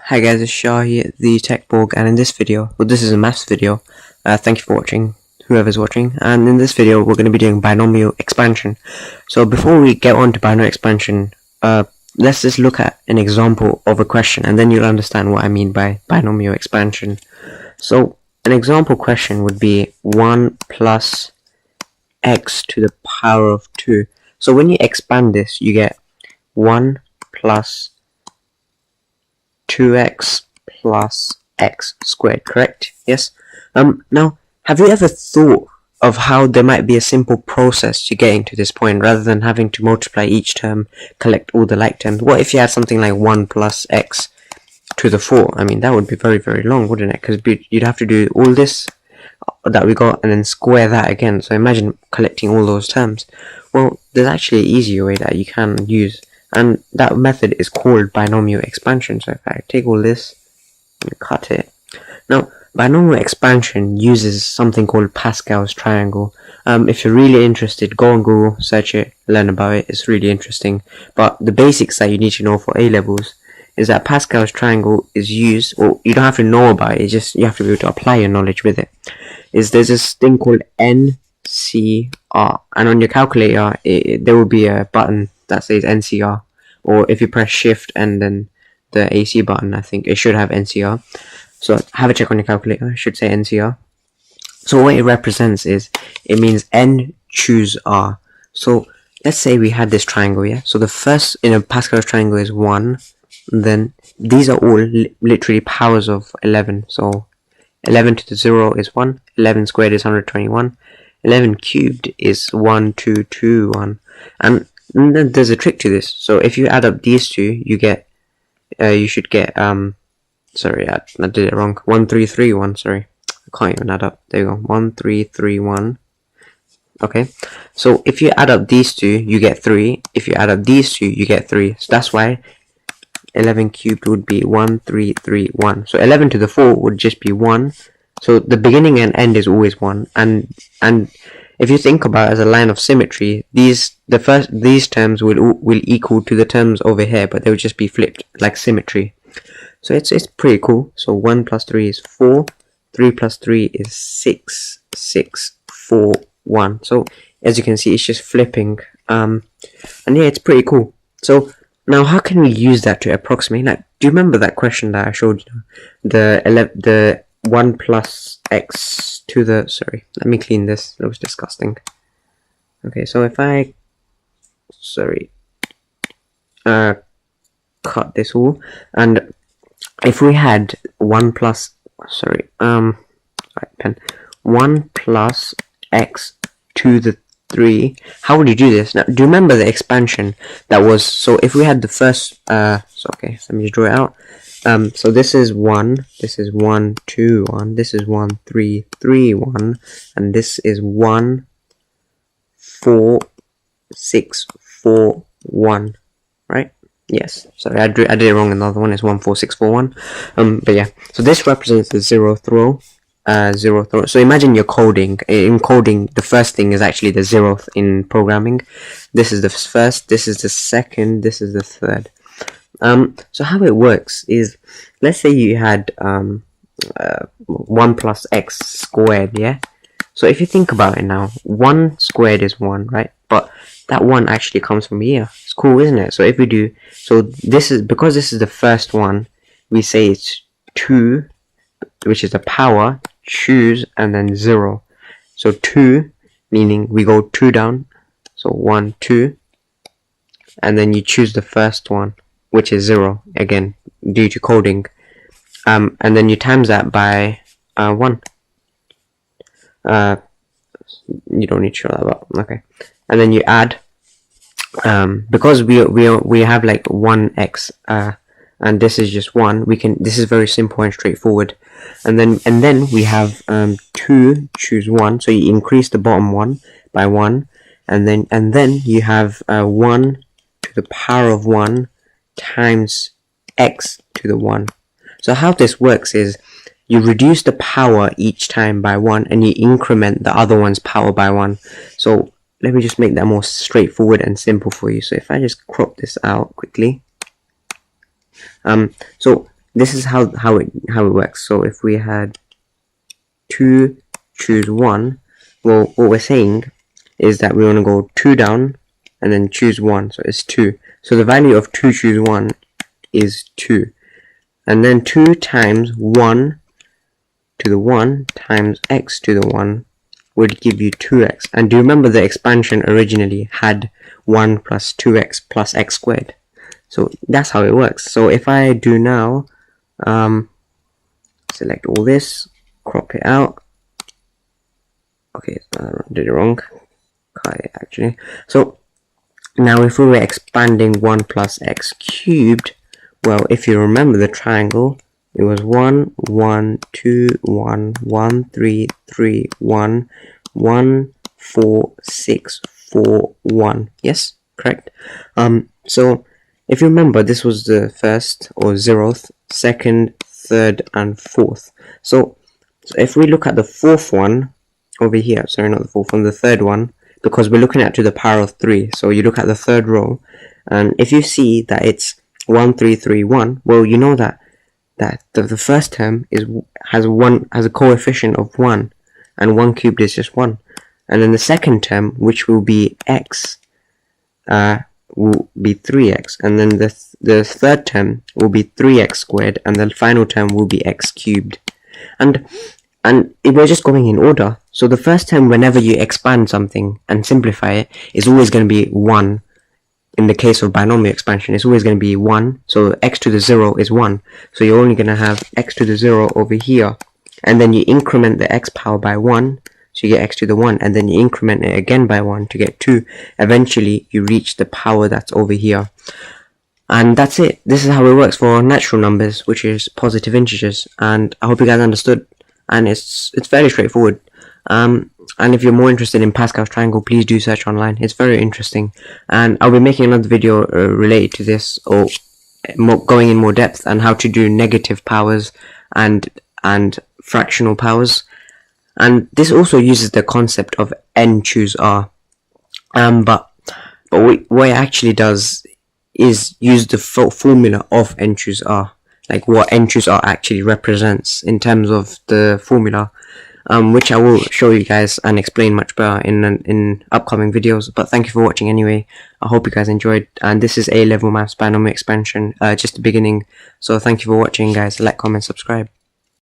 Hi guys, it's Shah here, the Tech Borg, and in this video, well, this is a maths video. Thank you for watching, whoever's watching. And in this video, we're going to be doing binomial expansion. So before we get on to binomial expansion, let's just look at an example of a question, and then you'll understand what I mean by binomial expansion. So an example question would be 1 plus x to the power of 2. So when you expand this, you get 1 plus 2x plus x squared, correct? Yes. Now, have you ever thought of how there might be a simple process to getting to this point rather than having to multiply each term, collect all the like terms? What if you had something like 1 plus x to the 4? I mean, that would be very, very long, wouldn't it? Because you'd have to do all this that we got and then square that again. So imagine collecting all those terms. Well, there's actually an easier way that you can use, and that method is called binomial expansion. So if I take all this and cut it. Now, binomial expansion uses something called Pascal's Triangle. If you're really interested, go on Google, search it, learn about it. It's really interesting. But the basics that you need to know for A-levels is that Pascal's Triangle is used, or you don't have to know about it, it's just you have to be able to apply your knowledge with it. There's this thing called NCR, and on your calculator there will be a button that says NCR, or if you press shift and then the AC button, I think it should have NCR. So have a check on your calculator, it should say NCR. So what it represents is, it means N choose R. So let's say we had this triangle, yeah? So the first in a Pascal's triangle is 1, then these are all literally powers of 11. So 11 to the 0 is 1, 11 squared is 121, 11 cubed is 1221. And then there's a trick to this. So if you add up these two, you get, you should get, sorry, I did it wrong, 1331, sorry, I can't even add up, there you go, 1331. Okay, so if you add up these two, you get 3, if you add up these two, you get 3, so that's why 11 cubed would be 1331. So 11 to the 4 would just be 1. So the beginning and end is always 1. And if you think about it as a line of symmetry, these terms will equal to the terms over here, but they will just be flipped like symmetry. So it's pretty cool. So 1 plus 3 is 4. 3 plus 3 is 6. 6, 4, 1. So as you can see, it's just flipping. And yeah, it's pretty cool. So now, how can we use that to approximate? Like, do you remember that question that I showed you? The 1 plus x to the... Sorry, let me clean this. That was disgusting. Okay, so if I... Sorry. Cut this all. And if we had 1 plus... Sorry. Right, pen. 1 plus x to the 3. How would you do this? Now, do you remember the expansion that was, so if we had the first, so okay, so let me just draw it out. So this is 1, this is 1, 2, 1, this is 1, 3, 3, 1, and this is 1, 4, 6, 4, 1, right? Yes, sorry, I did it wrong. Another one is 1, 4, 6, 4, 1. But yeah, so this represents the 0th row. 0th row. So imagine you're coding. In coding, the first thing is actually the 0th in programming. This is the first, this is the second, this is the third. So how it works is, let's say you had 1 plus x squared, yeah? So if you think about it now, 1 squared is 1, right? But that 1 actually comes from here. It's cool, isn't it? So if we do, so this is, because this is the first one, we say it's 2, which is the power, choose, and then 0. So 2, meaning we go 2 down, so 1, 2, and then you choose the first one, which is 0, again, due to coding, and then you times that by 1. You don't need to show that, but okay. And then you add, because we have like 1x, and this is just 1, we can, this is very simple and straightforward. And then we have 2 choose 1, so you increase the bottom one by 1, and then you have 1 to the power of 1 times x to the 1. So how this works is, you reduce the power each time by 1, and you increment the other one's power by 1. So let me just make that more straightforward and simple for you. So if I just crop this out quickly, so this is how it works. So if we had 2 choose 1, well, what we're saying is that we want to go 2 down and then choose 1, so it's 2. So the value of 2 choose 1 is 2, and then 2 times 1 to the 1 times x to the 1 would give you 2x. And do you remember the expansion originally had 1 plus 2x plus x squared? So that's how it works. So if I do now, select all this, crop it out. Okay, did it wrong. Actually. So now if we were expanding 1 plus x cubed, well, if you remember the triangle, it was 1, 1, 2, 1, 1, 3, 3, 1, 1, 4, 6, 4, 1. Yes, correct. So if you remember, this was the first or 0th, second, third, and fourth. So if we look at the fourth one over here, sorry, not the fourth one, the third one, because we're looking at to the power of 3. So you look at the third row, and if you see that it's 1, 3, 3, 1, well, you know that the first term has a coefficient of 1, and 1 cubed is just 1. And then the second term, which will be x, will be 3x, and then the third term will be 3x squared, and the final term will be x cubed. And we're just going in order. So the first term, whenever you expand something and simplify it, is always going to be 1. In the case of binomial expansion, it's always going to be 1. So x to the 0 is 1. So you're only going to have x to the 0 over here. And then you increment the x power by 1. So you get x to the 1. And then you increment it again by 1 to get 2. Eventually, you reach the power that's over here. And that's it. This is how it works for natural numbers, which is positive integers. And I hope you guys understood. And it's fairly straightforward. And if you're more interested in Pascal's Triangle, please do search online. It's very interesting. And I'll be making another video related to this, or going in more depth, and how to do negative powers and fractional powers. And this also uses the concept of n choose r. But what it actually does is use the formula of n choose r, like what n choose r actually represents in terms of the formula, which I will show you guys and explain much better in upcoming videos. But thank you for watching anyway. I hope you guys enjoyed, and this is A-level maths binomial expansion, just the beginning. So thank you for watching, guys. Like, comment, subscribe.